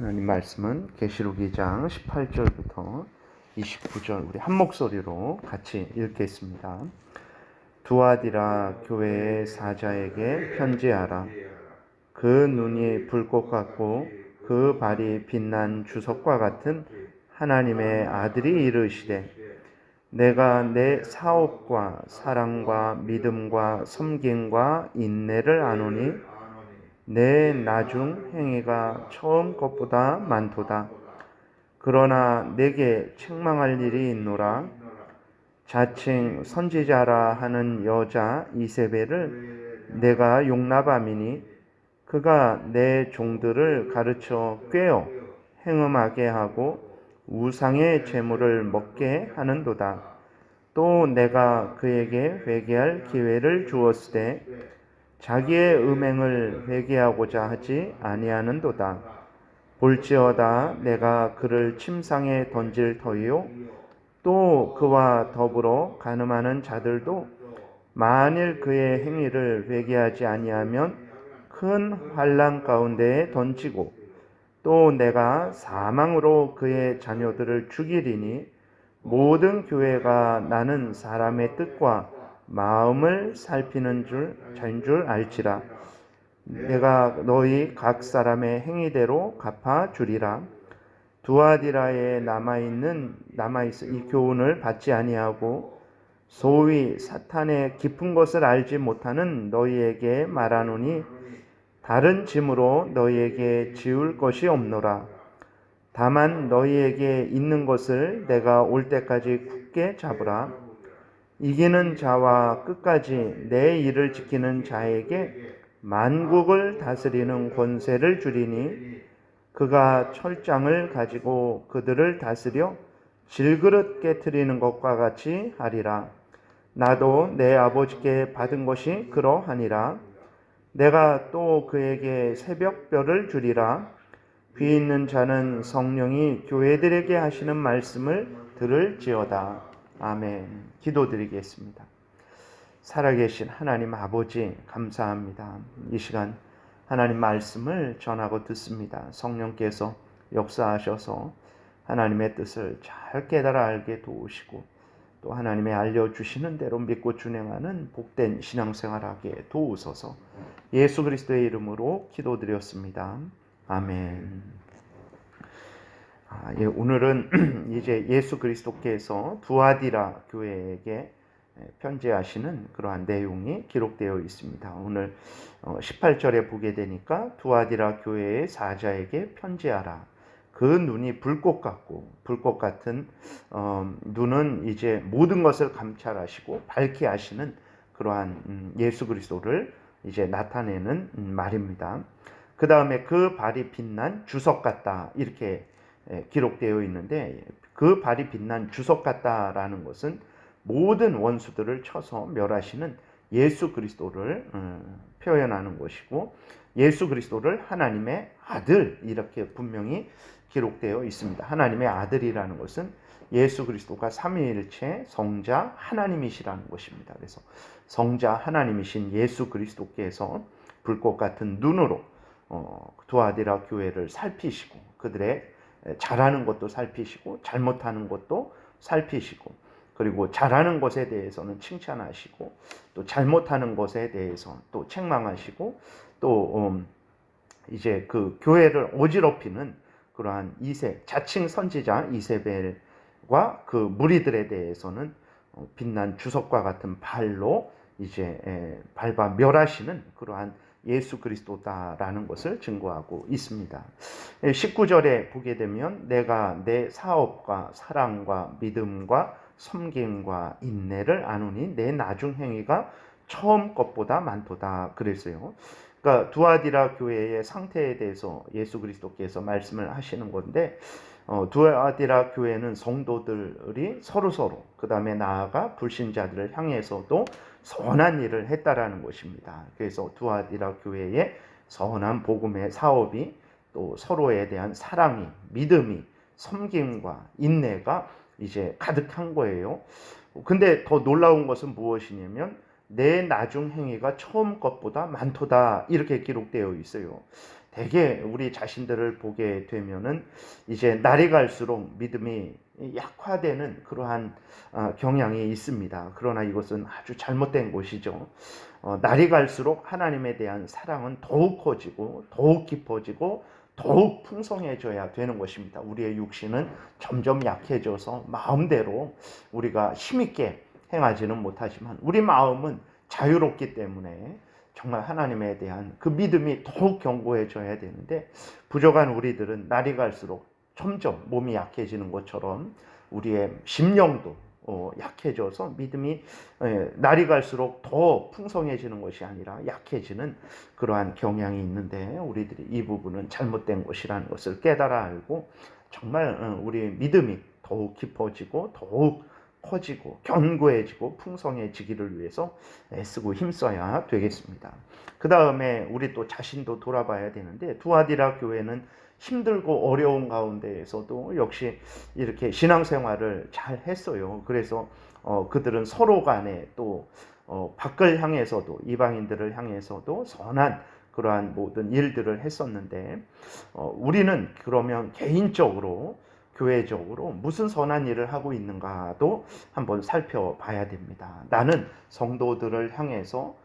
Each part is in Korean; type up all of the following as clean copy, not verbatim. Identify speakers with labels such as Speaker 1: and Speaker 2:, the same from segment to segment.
Speaker 1: 하나님 말씀은 계시록 2장 18절부터 29절 우리 한 목소리로 같이 읽겠습니다. 두아디라 교회의 사자에게 편지하라. 그 눈이 불꽃 같고 그 발이 빛난 주석과 같은 하나님의 아들이 이르시되, 내가 내 사업과 사랑과 믿음과 섬김과 인내를 아노니 내 나중 행위가 처음 것보다 많도다. 그러나 내게 책망할 일이 있노라. 자칭 선지자라 하는 여자 이세벨을 내가 용납함이니 그가 내 종들을 가르쳐 꾀어 행음하게 하고 우상의 제물을 먹게 하는도다. 또 내가 그에게 회개할 기회를 주었으되 자기의 음행을 회개하고자 하지 아니하는도다. 볼지어다 내가 그를 침상에 던질 터이요 또 그와 더불어 간음하는 자들도 만일 그의 행위를 회개하지 아니하면 큰 환난 가운데에 던지고, 또 내가 사망으로 그의 자녀들을 죽이리니 모든 교회가 나는 사람의 뜻과 마음을 살피는 줄 알지라. 내가 너희 각 사람의 행위대로 갚아 주리라. 두아디라에 남아있어 이 교훈을 받지 아니하고 소위 사탄의 깊은 것을 알지 못하는 너희에게 말하노니 다른 짐으로 너희에게 지울 것이 없노라. 다만 너희에게 있는 것을 내가 올 때까지 굳게 잡으라. 이기는 자와 끝까지 내 일을 지키는 자에게 만국을 다스리는 권세를 주리니 그가 철장을 가지고 그들을 다스려 질그릇 깨트리는 것과 같이 하리라. 나도 내 아버지께 받은 것이 그러하니라. 내가 또 그에게 새벽별을 주리라. 귀 있는 자는 성령이 교회들에게 하시는 말씀을 들을지어다. 아멘. 기도드리겠습니다. 살아계신 하나님 아버지, 감사합니다. 이 시간 하나님 말씀을 전하고 듣습니다. 성령께서 역사하셔서 하나님의 뜻을 잘 깨달아 알게 도우시고, 또 하나님의 알려주시는 대로 믿고 준행하는 복된 신앙생활하게 도우소서. 예수 그리스도의 이름으로 기도드렸습니다. 아멘. 오늘은 이제 예수 그리스도께서 두아디라 교회에게 편지하시는 그러한 내용이 기록되어 있습니다. 오늘 18절에 보게 되니까 두아디라 교회의 사자에게 편지하라. 그 눈이 불꽃 같고, 불꽃 같은 눈은 이제 모든 것을 감찰하시고 밝게 하시는 그러한 예수 그리스도를 이제 나타내는 말입니다. 그 다음에 그 발이 빛난 주석 같다, 이렇게 기록되어 있는데, 그 발이 빛난 주석 같다라는 것은 모든 원수들을 쳐서 멸하시는 예수 그리스도를 표현하는 것이고, 예수 그리스도를 하나님의 아들, 이렇게 분명히 기록되어 있습니다. 하나님의 아들이라는 것은 예수 그리스도가 삼위일체 성자 하나님이시라는 것입니다. 그래서 성자 하나님이신 예수 그리스도께서 불꽃 같은 눈으로 두아디라 교회를 살피시고, 그들의 잘하는 것도 살피시고 잘못하는 것도 살피시고, 그리고 잘하는 것에 대해서는 칭찬하시고, 또 잘못하는 것에 대해서 또 책망하시고, 또 이제 그 교회를 어지럽히는 그러한 자칭 선지자 이세벨과 그 무리들에 대해서는 빛난 주석과 같은 발로 이제 밟아 멸하시는 그러한 예수 그리스도다라는 것을 증거하고 있습니다. 19절에 보게 되면 내가 내 사업과 사랑과 믿음과 섬김과 인내를 아노니 내 나중 행위가 처음 것보다 많도다 그랬어요. 그러니까 두아디라 교회의 상태에 대해서 예수 그리스도께서 말씀을 하시는 건데, 두아디라 교회는 성도들이 서로 그 다음에 나아가 불신자들을 향해서도 선한 일을 했다라는 것입니다. 그래서 두아디라 교회의 선한 복음의 사업이, 또 서로에 대한 사랑이, 믿음이, 섬김과 인내가 이제 가득한 거예요. 근데 더 놀라운 것은 무엇이냐면 내 나중 행위가 처음 것보다 많도다, 이렇게 기록되어 있어요. 대개 우리 자신들을 보게 되면은 이제 날이 갈수록 믿음이 약화되는 그러한 경향이 있습니다. 그러나 이것은 아주 잘못된 것이죠. 날이 갈수록 하나님에 대한 사랑은 더욱 커지고 더욱 깊어지고 더욱 풍성해져야 되는 것입니다. 우리의 육신은 점점 약해져서 마음대로 우리가 힘있게 행하지는 못하지만 우리 마음은 자유롭기 때문에 정말 하나님에 대한 그 믿음이 더욱 견고해져야 되는데, 부족한 우리들은 날이 갈수록 점점 몸이 약해지는 것처럼 우리의 심령도 약해져서 믿음이 날이 갈수록 더 풍성해지는 것이 아니라 약해지는 그러한 경향이 있는데, 우리들이 이 부분은 잘못된 것이라는 것을 깨달아 알고 정말 우리의 믿음이 더욱 깊어지고 더욱 커지고 견고해지고 풍성해지기를 위해서 애쓰고 힘써야 되겠습니다. 그 다음에 우리 또 자신도 돌아봐야 되는데, 두아디라 교회는 힘들고 어려운 가운데에서도 역시 이렇게 신앙생활을 잘 했어요. 그래서 그들은 서로 간에 또 밖을 향해서도, 이방인들을 향해서도 선한 그러한 모든 일들을 했었는데, 우리는 그러면 개인적으로 교회적으로 무슨 선한 일을 하고 있는가도 한번 살펴봐야 됩니다. 나는 성도들을 향해서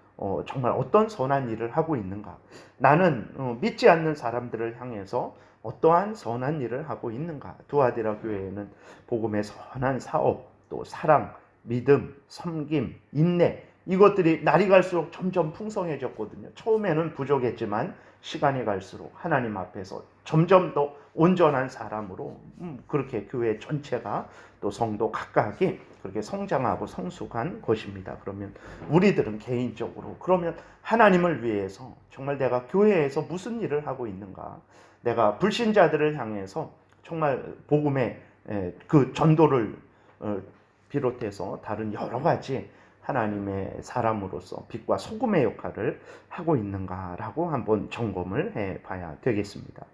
Speaker 1: 정말 어떤 선한 일을 하고 있는가? 나는 믿지 않는 사람들을 향해서 어떠한 선한 일을 하고 있는가? 두아디라 교회에는 복음의 선한 사업, 또 사랑, 믿음, 섬김, 인내, 이것들이 날이 갈수록 점점 풍성해졌거든요. 처음에는 부족했지만 시간이 갈수록 하나님 앞에서 점점 더 온전한 사람으로 그렇게 교회 전체가 또 성도 각각이 그렇게 성장하고 성숙한 것입니다. 그러면 우리들은 개인적으로 그러면 하나님을 위해서 정말 내가 교회에서 무슨 일을 하고 있는가? 내가 불신자들을 향해서 정말 복음의 그 전도를 비롯해서 다른 여러 가지 하나님의 사람으로서 빛과 소금의 역할을 하고 있는가라고 한번 점검을 해봐야 되겠습니다.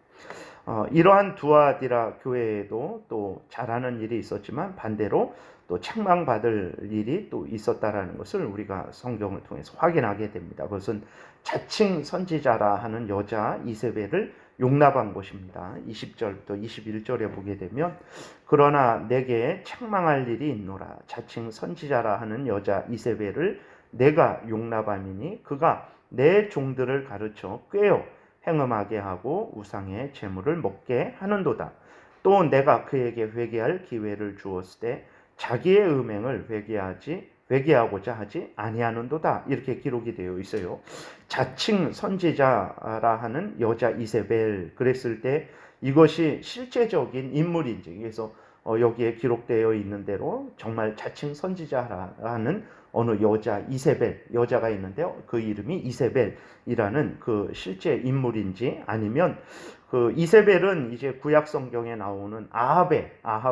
Speaker 1: 이러한 두아디라 교회에도 또 잘하는 일이 있었지만 반대로 또 책망받을 일이 또 있었다라는 것을 우리가 성경을 통해서 확인하게 됩니다. 그것은 자칭 선지자라 하는 여자 이세벨을 용납한 것입니다. 20절부터 21절에 보게 되면, 그러나 내게 책망할 일이 있노라. 자칭 선지자라 하는 여자 이세벨을 내가 용납함이니 그가 내 종들을 가르쳐 꾀어 행음하게 하고 우상의 재물을 먹게 하는도다. 또 내가 그에게 회개할 기회를 주었을 때 자기의 음행을 회개하고자 하지 아니하는도다. 이렇게 기록이 되어 있어요. 자칭 선지자라 하는 여자 이세벨, 그랬을 때 이것이 실제적인 인물인지, 그래서 여기에 기록되어 있는 대로 정말 자칭 선지자라는 어느 여자 이세벨, 여자가 있는데요, 그 이름이 이세벨이라는 그 실제 인물인지, 아니면 그 이세벨은 이제 구약 성경에 나오는 아합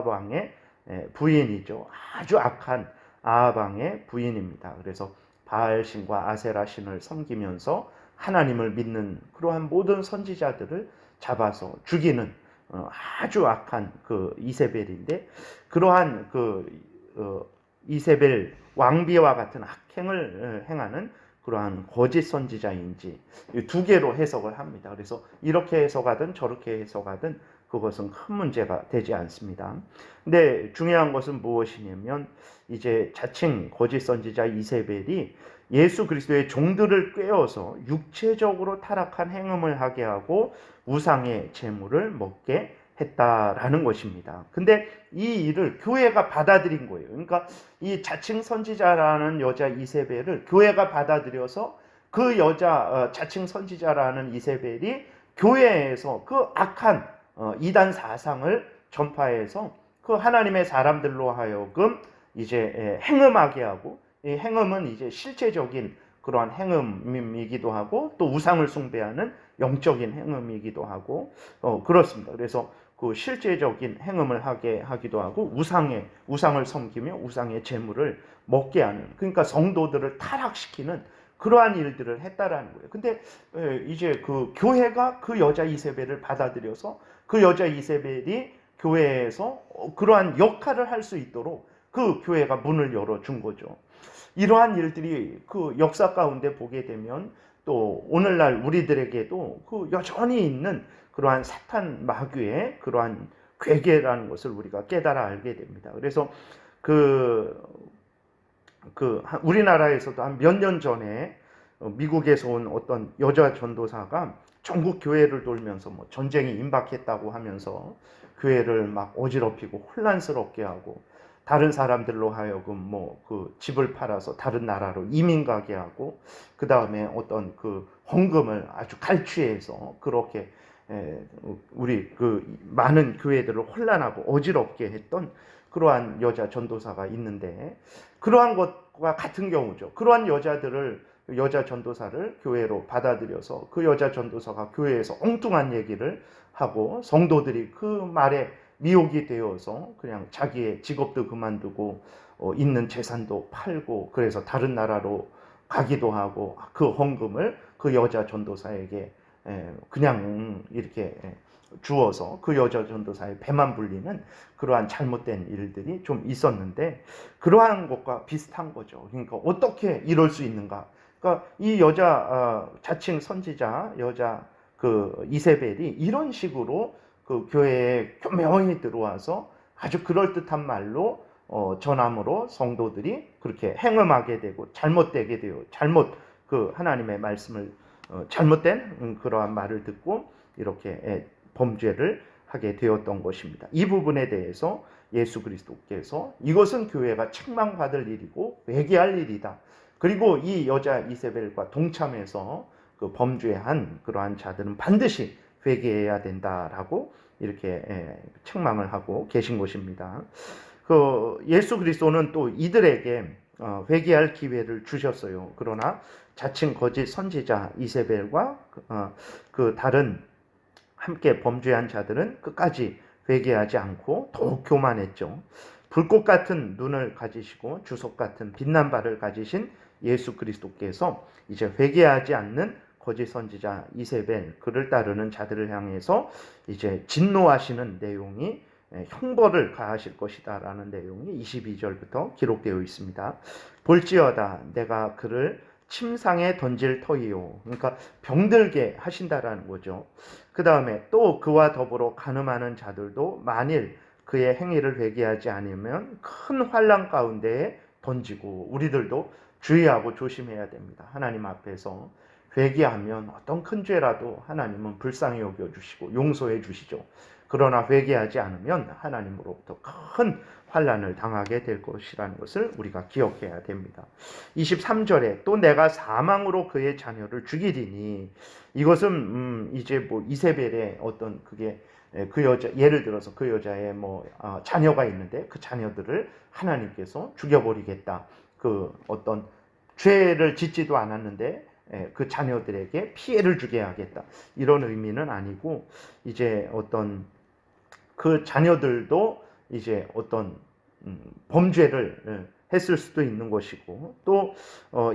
Speaker 1: 왕의 부인이죠. 아주 악한 아합 왕의 부인입니다. 그래서 바알신과 아세라신을 섬기면서 하나님을 믿는 그러한 모든 선지자들을 잡아서 죽이는 아주 악한 그 이세벨인데, 그러한 그 이세벨 왕비와 같은 악행을 행하는 그러한 거짓 선지자인지 두 개로 해석을 합니다. 그래서 이렇게 해석하든 저렇게 해석하든 그것은 큰 문제가 되지 않습니다. 근데 중요한 것은 무엇이냐면, 이제 자칭 거짓 선지자 이세벨이 예수 그리스도의 종들을 꾀어서 육체적으로 타락한 행음을 하게 하고 우상의 재물을 먹게 했다라는 것입니다. 근데 이 일을 교회가 받아들인 거예요. 그러니까 이 자칭 선지자라는 여자 이세벨을 교회가 받아들여서 그 여자 자칭 선지자라는 이세벨이 교회에서 그 악한 이단 사상을 전파해서 그 하나님의 사람들로 하여금 이제 행음하게 하고, 이 행음은 이제 실제적인 그러한 행음이기도 하고 또 우상을 숭배하는 영적인 행음이기도 하고 그렇습니다. 그래서 그 실제적인 행음을 하게 하기도 하고 우상을 섬기며 우상의 재물을 먹게 하는, 그러니까 성도들을 타락시키는 그러한 일들을 했다라는 거예요. 근데 이제 그 교회가 그 여자 이세벨을 받아들여서 그 여자 이세벨이 교회에서 그러한 역할을 할 수 있도록 그 교회가 문을 열어준 거죠. 이러한 일들이 그 역사 가운데 보게 되면 또 오늘날 우리들에게도 그 여전히 있는 그러한 사탄 마귀의 그러한 괴계라는 것을 우리가 깨달아 알게 됩니다. 그래서 우리나라에서도 한 몇 년 전에 미국에서 온 어떤 여자 전도사가 전국 교회를 돌면서 뭐 전쟁이 임박했다고 하면서 교회를 막 어지럽히고 혼란스럽게 하고 다른 사람들로 하여금 뭐 그 집을 팔아서 다른 나라로 이민 가게 하고 그 다음에 어떤 그 헌금을 아주 갈취해서 그렇게 우리 그 많은 교회들을 혼란하고 어지럽게 했던 그러한 여자 전도사가 있는데 그러한 것과 같은 경우죠. 그러한 여자 전도사를 교회로 받아들여서 그 여자 전도사가 교회에서 엉뚱한 얘기를 하고 성도들이 그 말에 미혹이 되어서 그냥 자기의 직업도 그만두고 있는 재산도 팔고 그래서 다른 나라로 가기도 하고 그 헌금을 그 여자 전도사에게 그냥 이렇게 주어서 그 여자 전도사의 배만 불리는 그러한 잘못된 일들이 좀 있었는데 그러한 것과 비슷한 거죠. 그러니까 어떻게 이럴 수 있는가? 그러니까 이 여자 자칭 선지자 여자 그 이세벨이 이런 식으로 그 교회에 교묘히 들어와서 아주 그럴듯한 말로 전함으로 성도들이 그렇게 행음하게 되고 잘못되게 되고 잘못 그 하나님의 말씀을 잘못된 그러한 말을 듣고 이렇게 범죄를 하게 되었던 것입니다. 이 부분에 대해서 예수 그리스도께서 이것은 교회가 책망받을 일이고 회개할 일이다. 그리고 이 여자 이세벨과 동참해서 그 범죄한 그러한 자들은 반드시 회개해야 된다라고 이렇게 책망을 하고 계신 것입니다. 그 예수 그리스도는 또 이들에게 회개할 기회를 주셨어요. 그러나 자칭 거짓 선지자 이세벨과 그 다른 함께 범죄한 자들은 끝까지 회개하지 않고 더욱 교만했죠. 불꽃 같은 눈을 가지시고 주석 같은 빛난 발을 가지신 예수 그리스도께서 이제 회개하지 않는 거짓 선지자 이세벨 그를 따르는 자들을 향해서 이제 진노하시는 내용이 형벌을 가하실 것이다라는 내용이 22절부터 기록되어 있습니다. 볼지어다 내가 그를 침상에 던질 터이요. 그러니까 병들게 하신다라는 거죠. 그 다음에 또 그와 더불어 간음하는 자들도 만일 그의 행위를 회개하지 않으면 큰 환난 가운데에 던지고 우리들도 주의하고 조심해야 됩니다. 하나님 앞에서 회개하면 어떤 큰 죄라도 하나님은 불쌍히 여겨주시고 용서해 주시죠. 그러나 회개하지 않으면 하나님으로부터 큰 환난을 당하게 될 것이라는 것을 우리가 기억해야 됩니다. 23절에 또 내가 사망으로 그의 자녀를 죽이리니 이것은 이제 뭐 이세벨의 어떤 그게 그 여자 예를 들어서 그 여자의 뭐 자녀가 있는데 그 자녀들을 하나님께서 죽여버리겠다. 그 어떤 죄를 짓지도 않았는데 그 자녀들에게 피해를 주게 하겠다. 이런 의미는 아니고 이제 어떤 그 자녀들도 이제 어떤 범죄를 했을 수도 있는 것이고 또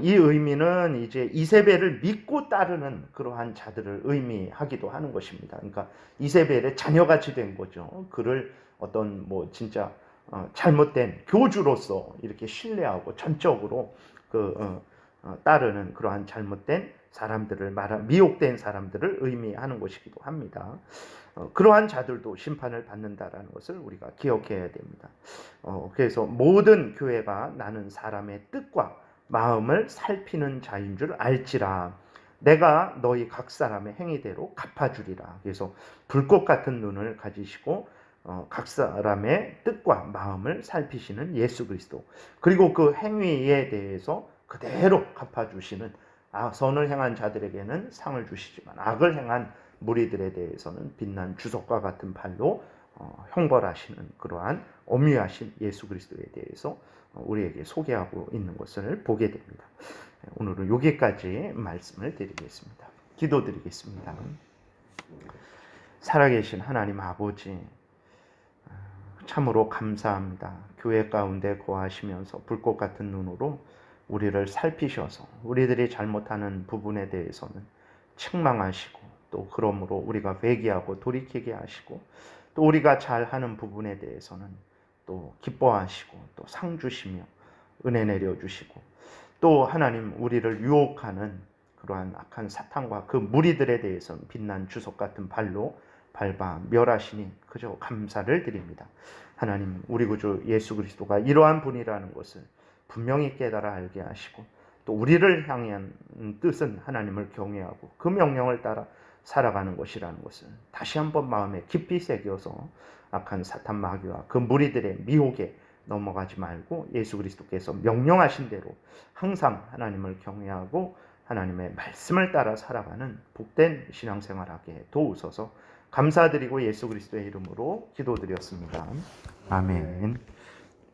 Speaker 1: 이 의미는 이제 이세벨을 믿고 따르는 그러한 자들을 의미하기도 하는 것입니다. 그러니까 이세벨의 자녀같이 된 거죠. 그를 어떤 뭐 진짜 잘못된 교주로서 이렇게 신뢰하고 전적으로 따르는 그러한 잘못된 사람들을 미혹된 사람들을 의미하는 것이기도 합니다. 그러한 자들도 심판을 받는다라는 것을 우리가 기억해야 됩니다. 그래서 모든 교회가 나는 사람의 뜻과 마음을 살피는 자인 줄 알지라 내가 너희 각 사람의 행위대로 갚아주리라. 그래서 불꽃 같은 눈을 가지시고 각 사람의 뜻과 마음을 살피시는 예수 그리스도 그리고 그 행위에 대해서 그대로 갚아주시는 선을 행한 자들에게는 상을 주시지만 악을 행한 무리들에 대해서는 빛난 주석과 같은 발로 형벌하시는 그러한 엄위하신 예수 그리스도에 대해서 우리에게 소개하고 있는 것을 보게 됩니다. 오늘은 여기까지 말씀을 드리겠습니다. 기도드리겠습니다. 살아계신 하나님 아버지 참으로 감사합니다. 교회 가운데 거하시면서 불꽃 같은 눈으로 우리를 살피셔서 우리들이 잘못하는 부분에 대해서는 책망하시고 또 그러므로 우리가 회개하고 돌이키게 하시고 또 우리가 잘하는 부분에 대해서는 또 기뻐하시고 또 상 주시며 은혜 내려주시고 또 하나님 우리를 유혹하는 그 그러한 악한 사탄과 그 무리들에 대해서는 빛난 주석 같은 발로 밟아 멸하시니 그저 감사를 드립니다. 하나님, 우리 구주 예수 그리스도가 이러한 분이라는 것을 분명히 깨달아 알게 하시고, 또 우리를 향한 뜻은 하나님을 경외하고 그 명령을 따라 살아가는 것이라는 것을 다시 한번 마음에 깊이 새겨서 악한 사탄 마귀와 그 무리들의 미혹에 넘어가지 말고 예수 그리스도께서 명령하신 대로 항상 하나님을 경외하고 하나님의 말씀을 따라 살아가는 복된 신앙생활하게 도우소서. 감사드리고 예수 그리스도의 이름으로 기도드렸습니다. 아멘.